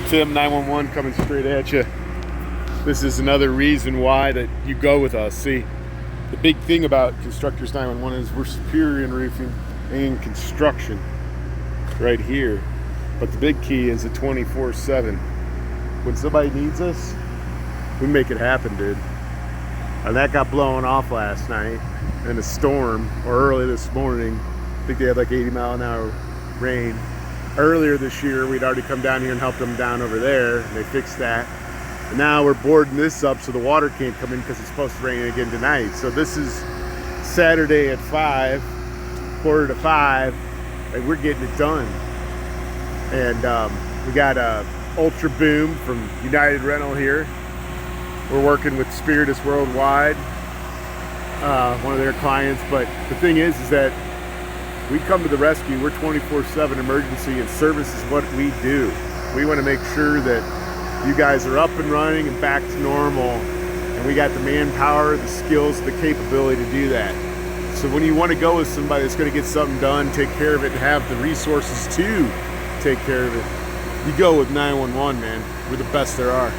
Tim, 911 coming straight at you. This is another reason why that you go with us. See, the big thing about Constructors 911 is we're superior in roofing and construction right here. But the big key is a 24/7. When somebody needs us, we make it happen, dude. And that got blown off last night in a storm, or early this morning. I think they had like 80-mile-an-hour rain. Earlier this year, we'd already come down here and helped them down over there, and they fixed that. And now we're boarding this up so the water can't come in because it's supposed to rain again tonight. So this is Saturday at 5, 4:45, and we're getting it done. And we got a Ultra Boom from United Rental here. We're working with Spiritus Worldwide, one of their clients. But the thing is that we come to the rescue. We're 24/7 emergency, and service is what we do. We want to make sure that you guys are up and running and back to normal, and we got the manpower, the skills, the capability to do that. So when you want to go with somebody that's going to get something done, take care of it, and have the resources to take care of it, you go with 911, man. We're the best there are.